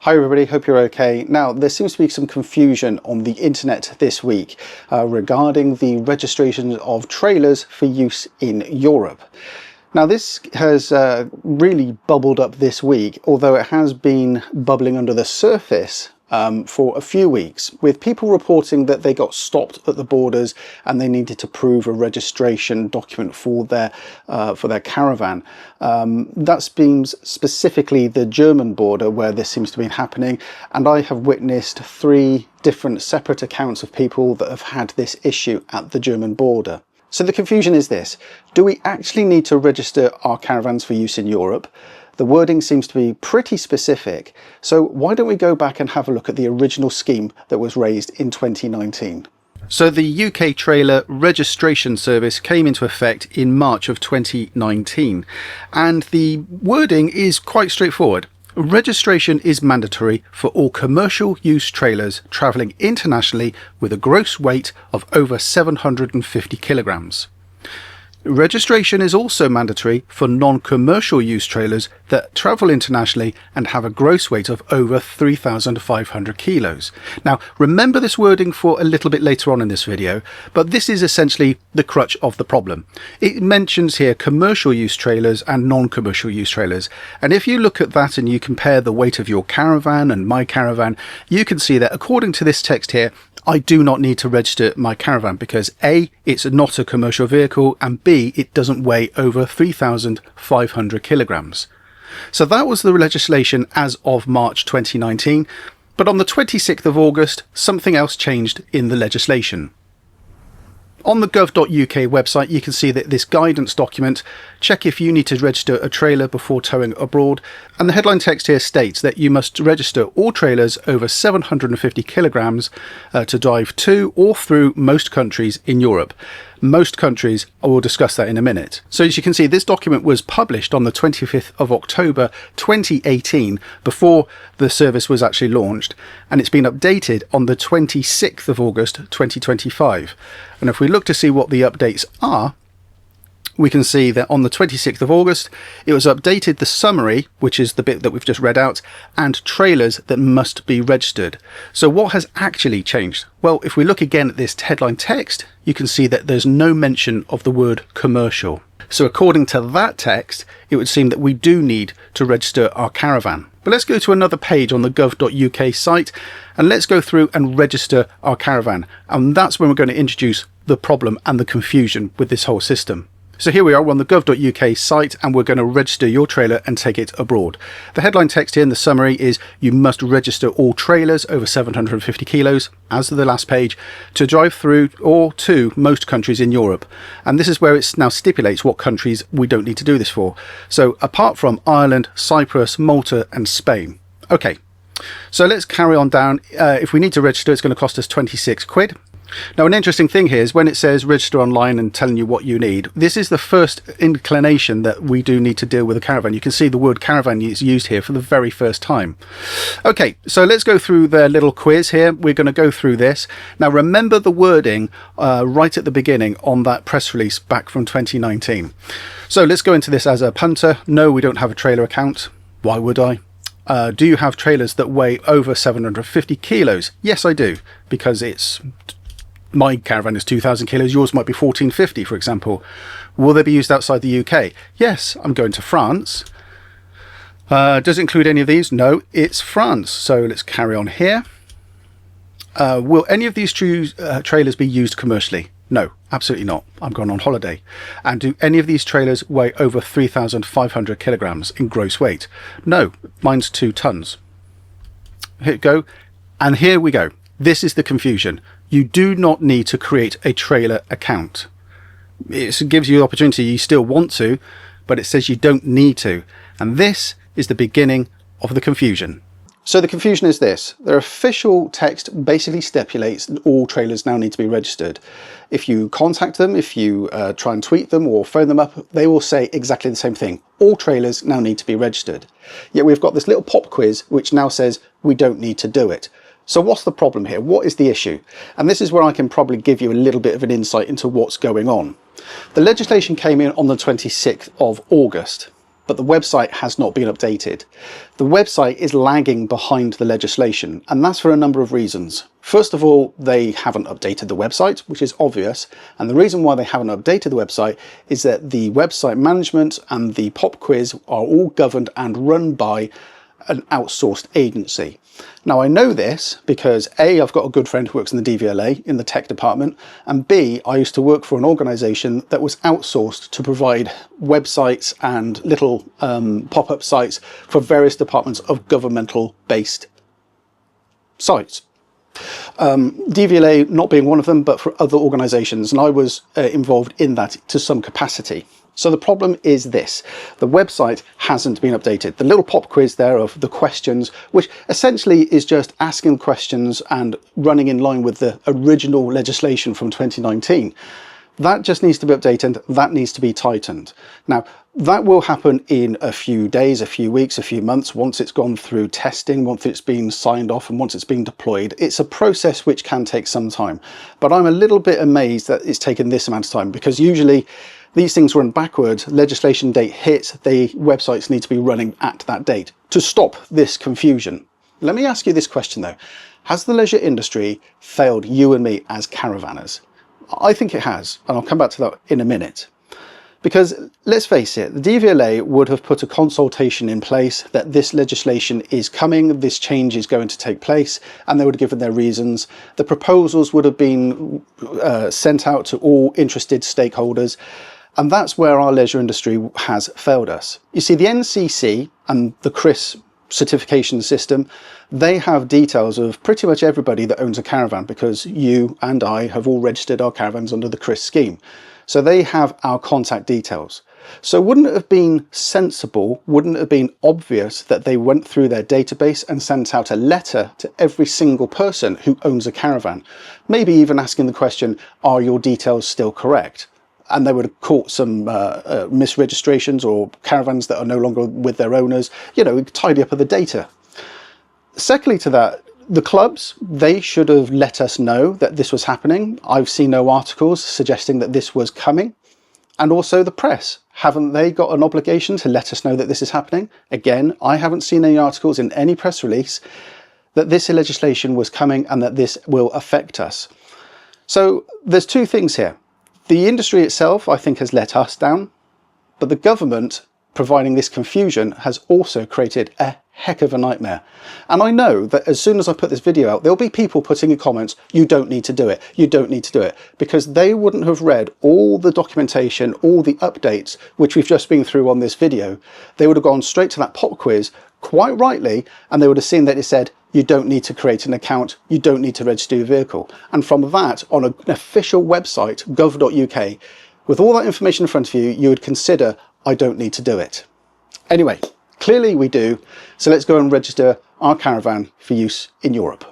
Hi everybody, hope you're okay. Now, there seems to be some confusion on the internet this week regarding the registration of trailers for use in Europe. Now, this has really bubbled up this week, although it has been bubbling under the surface for a few weeks, with people reporting that they got stopped at the borders and they needed to prove a registration document for their caravan. That seems specifically the German border where this seems to be happening, and I have witnessed 3 different separate accounts of people that have had this issue at the German border. So the confusion is this: do we actually need to register our caravans for use in Europe? The wording seems to be pretty specific, so why don't we go back and have a look at the original scheme that was raised in 2019. So the UK trailer registration service came into effect in March of 2019, and the wording is quite straightforward. Registration is mandatory for all commercial use trailers travelling internationally with a gross weight of over 750 kilograms. Registration is also mandatory for non-commercial use trailers that travel internationally and have a gross weight of over 3,500 kilos. Now, remember this wording for a little bit later on in this video, but this is essentially the crutch of the problem. It mentions here commercial use trailers and non-commercial use trailers, and if you look at that and you compare the weight of your caravan and my caravan, you can see that according to this text here, I do not need to register my caravan because A, it's not a commercial vehicle, and B, it doesn't weigh over 3,500 kilograms. So that was the legislation as of March 2019, but on the 26th of August, something else changed in the legislation. On the gov.uk website, you can see that this guidance document, check if you need to register a trailer before towing abroad, and the headline text here states that you must register all trailers over 750 kilograms to drive to or through most countries in Europe. Most countries, I will discuss that in a minute. So as you can see, this document was published on the 25th of October 2018, before the service was actually launched, and it's been updated on the 26th of August 2025. And if we look to see what the updates are, we can see that on the 26th of August, it was updated the summary, which is the bit that we've just read out, and trailers that must be registered. So what has actually changed? Well, if we look again at this headline text, you can see that there's no mention of the word commercial. So according to that text, it would seem that we do need to register our caravan. But let's go to another page on the gov.uk site and let's go through and register our caravan. And that's when we're going to introduce the problem and the confusion with this whole system. So here we are on the gov.uk site, and we're going to register your trailer and take it abroad. The headline text here in the summary is you must register all trailers over 750 kilos, as the last page, to drive through or to most countries in Europe. And this is where it now stipulates what countries we don't need to do this for. So apart from Ireland, Cyprus, Malta and Spain. Okay, so let's carry on down. If we need to register, it's going to cost us 26 quid. Now, an interesting thing here is when it says register online and telling you what you need, this is the first inclination that we do need to deal with a caravan. You can see the word caravan is used here for the very first time. Okay, so let's go through the little quiz here. We're going to go through this. Now, remember the wording right at the beginning on that press release back from 2019. So let's go into this as a punter. No, we don't have a trailer account. Why would I? Do you have trailers that weigh over 750 kilos? Yes, I do, because my caravan is 2,000 kilos, yours might be 1,450, for example. Will they be used outside the UK? Yes, I'm going to France. Does it include any of these? No, it's France. So let's carry on here. Will any of these trailers be used commercially? No, absolutely not. I'm going on holiday. And do any of these trailers weigh over 3,500 kilograms in gross weight? No, mine's 2 tons. Here we go. And here we go. This is the confusion. You do not need to create a trailer account. It gives you the opportunity, you still want to, but it says you don't need to. And this is the beginning of the confusion. So the confusion is this: their official text basically stipulates that all trailers now need to be registered. If you contact them, if you try and tweet them or phone them up, they will say exactly the same thing. All trailers now need to be registered. Yet we've got this little pop quiz which now says we don't need to do it. So what's the problem here? What is the issue? And this is where I can probably give you a little bit of an insight into what's going on. The legislation came in on the 26th of August. but the website has not been updated. The website is lagging behind the legislation, and that's for a number of reasons. First of all, they haven't updated the website, which is obvious, and the reason why they haven't updated the website is that the website management and the pop quiz are all governed and run by an outsourced agency. Now, I know this because A, I've got a good friend who works in the DVLA in the tech department, and B, I used to work for an organisation that was outsourced to provide websites and little pop-up sites for various departments of governmental based sites. DVLA not being one of them, but for other organisations, and I was involved in that to some capacity. So the problem is this: the website hasn't been updated. The little pop quiz there of the questions, which essentially is just asking questions and running in line with the original legislation from 2019, that just needs to be updated. That needs to be tightened. Now, that will happen in a few days, a few weeks, a few months, once it's gone through testing, once it's been signed off, and once it's been deployed. It's a process which can take some time. But I'm a little bit amazed that it's taken this amount of time, because usually these things run backwards. Legislation date hits, the websites need to be running at that date to stop this confusion. Let me ask you this question though. Has the leisure industry failed you and me as caravanners? I think it has, and I'll come back to that in a minute. Because let's face it, the DVLA would have put a consultation in place that this legislation is coming, this change is going to take place, and they would have given their reasons. The proposals would have been sent out to all interested stakeholders, and that's where our leisure industry has failed us. You see, the NCC and the CRIS certification system, they have details of pretty much everybody that owns a caravan, because you and I have all registered our caravans under the CRIS scheme. So they have our contact details. So wouldn't it have been sensible, wouldn't it have been obvious that they went through their database and sent out a letter to every single person who owns a caravan? Maybe even asking the question, are your details still correct? And they would have caught some misregistrations or caravans that are no longer with their owners, you know, tidy up of the data. Secondly to that, the clubs, they should have let us know that this was happening. I've seen no articles suggesting that this was coming. And also the press, haven't they got an obligation to let us know that this is happening? Again, I haven't seen any articles in any press release that this legislation was coming and that this will affect us. So there's two things here. The industry itself, I think, has let us down, but the government providing this confusion has also created a heck of a nightmare. And I know that as soon as I put this video out, there'll be people putting in comments, you don't need to do it, you don't need to do it, because they wouldn't have read all the documentation, all the updates, which we've just been through on this video. They would have gone straight to that pop quiz, quite rightly, and they would have seen that it said, you don't need to create an account, you don't need to register your vehicle. And from that, on an official website, gov.uk, with all that information in front of you, you would consider, I don't need to do it. Anyway, clearly we do, so let's go and register our caravan for use in Europe.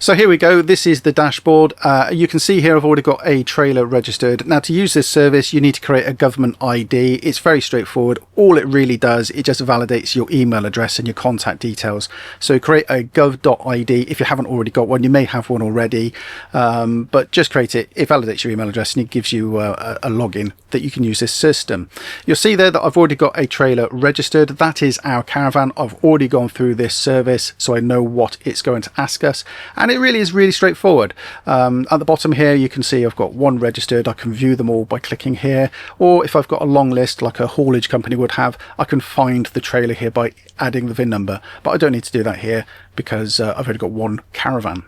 So here we go. This is the dashboard. You can see here I've already got a trailer registered. Now, to use this service, you need to create a government ID. It's very straightforward. All it really does, it just validates your email address and your contact details. So create a gov.id. If you haven't already got one, you may have one already, but just create it. It validates your email address and it gives you a login that you can use this system. You'll see there that I've already got a trailer registered. That is our caravan. I've already gone through this service, so I know what it's going to ask us. And it really is really straightforward. At the bottom here, you can see I've got one registered. I can view them all by clicking here. Or if I've got a long list like a haulage company would have, I can find the trailer here by adding the VIN number. But I don't need to do that here because I've only got one caravan.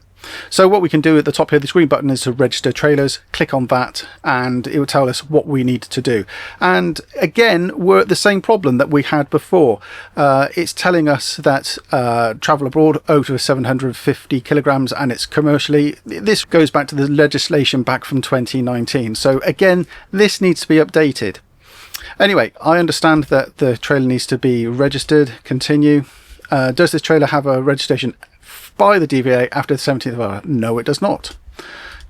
So what we can do at the top here, this green button is to register trailers. Click on that and it will tell us what we need to do. And again, we're at the same problem that we had before. It's telling us that travel abroad over 750 kilograms and it's commercially. This goes back to the legislation back from 2019. So again, this needs to be updated. Anyway, I understand that the trailer needs to be registered. Continue. Does this trailer have a registration by the DVA after the 17th of October? No, it does not.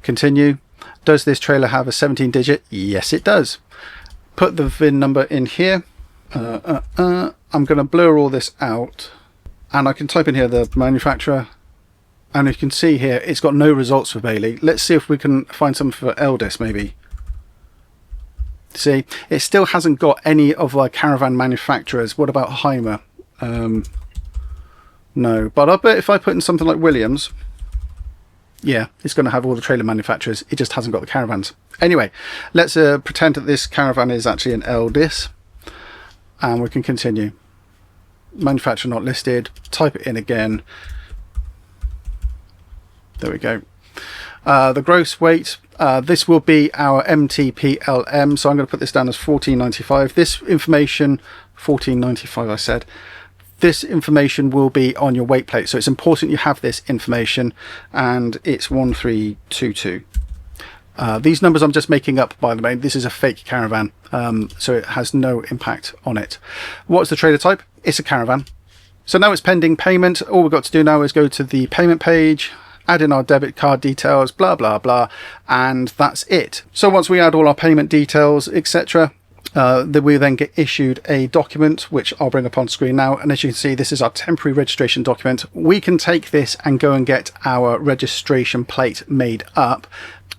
Continue. Does this trailer have a 17-digit? Yes, it does. Put the VIN number in here. I'm going to blur all this out and I can type in here the manufacturer, and you can see here it's got no results for Bailey. Let's see if we can find some for Eldest maybe. See, it still hasn't got any of our caravan manufacturers. What about Heimer? No, but I bet if I put in something like Williams, yeah, it's going to have all the trailer manufacturers. It just hasn't got the caravans. Anyway, let's pretend that this caravan is actually an LDIS, and we can continue. Manufacturer not listed. Type it in again. There we go. The gross weight, this will be our MTPLM, so I'm going to put this down as 1495. This information, 1495 I said, this information will be on your weight plate, so it's important you have this information, and it's 1322. These numbers I'm just making up, by the way. This is a fake caravan, so it has no impact on it. What's the trailer type? It's a caravan. So now it's pending payment. All we've got to do now is go to the payment page, add in our debit card details, blah blah blah, and that's it. So once we add all our payment details, etc., we then get issued a document, which I'll bring up on screen now. And as you can see, this is our temporary registration document. We can take this and go and get our registration plate made up.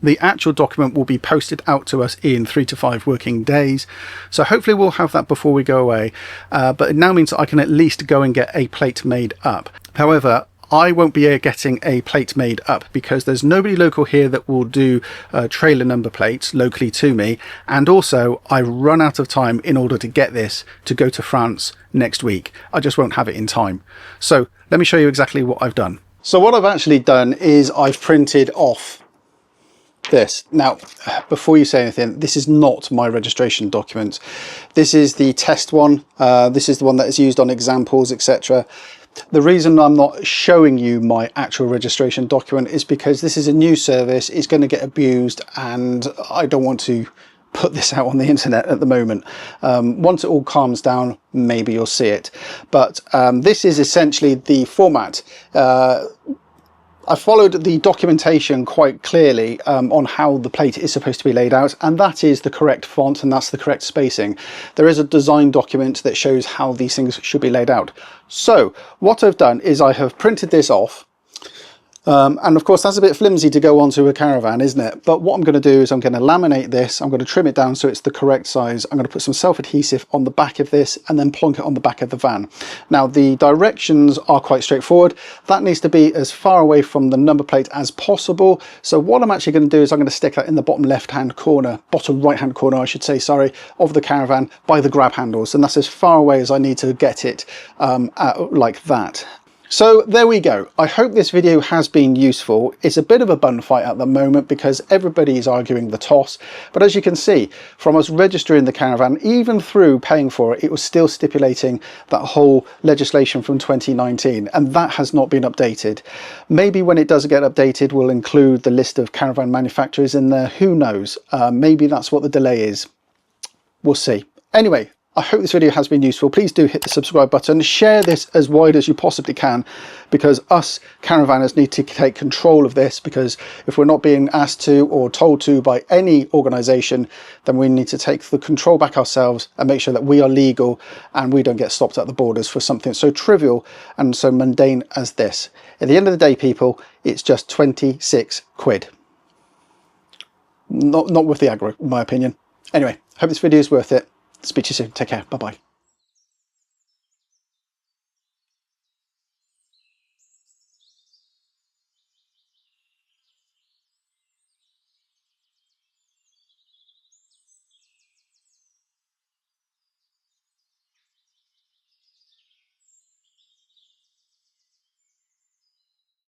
The actual document will be posted out to us in 3 to 5 working days. So hopefully we'll have that before we go away. But it now means that I can at least go and get a plate made up. However, I won't be getting a plate made up because there's nobody local here that will do trailer number plates locally to me. And also I run out of time in order to get this to go to France next week. I just won't have it in time. So let me show you exactly what I've done. So what I've actually done is I've printed off this. Now, before you say anything, this is not my registration document. This is the test one. This is the one that is used on examples, etc. The reason I'm not showing you my actual registration document is because this is a new service. It's going to get abused, and I don't want to put this out on the internet at the moment. Once it all calms down, maybe you'll see it. But this is essentially the format. I followed the documentation quite clearly on how the plate is supposed to be laid out, and that is the correct font and that's the correct spacing. There is a design document that shows how these things should be laid out. So what I've done is I have printed this off. And of course that's a bit flimsy to go onto a caravan, isn't it? But what I'm going to do is I'm going to laminate this, I'm going to trim it down so it's the correct size, I'm going to put some self-adhesive on the back of this and then plonk it on the back of the van. Now the directions are quite straightforward. That needs to be as far away from the number plate as possible. So what I'm actually going to do is I'm going to stick that in the bottom left hand corner, bottom right hand corner I should say, sorry, of the caravan by the grab handles, and that's as far away as I need to get it like that. So there we go. I hope this video has been useful. It's a bit of a bun fight at the moment because everybody is arguing the toss. But as you can see, from us registering the caravan, even through paying for it, it was still stipulating that whole legislation from 2019. And that has not been updated. Maybe when it does get updated, we'll include the list of caravan manufacturers in there. Who knows? Maybe that's what the delay is. We'll see. Anyway, I hope this video has been useful. Please do hit the subscribe button. Share this as wide as you possibly can, because us caravanners need to take control of this, because if we're not being asked to or told to by any organisation, then we need to take the control back ourselves and make sure that we are legal and we don't get stopped at the borders for something so trivial and so mundane as this. At the end of the day, people, it's just 26 quid. Not worth the aggro, in my opinion. Anyway, hope this video is worth it. Speak to you soon. Take care. Bye-bye.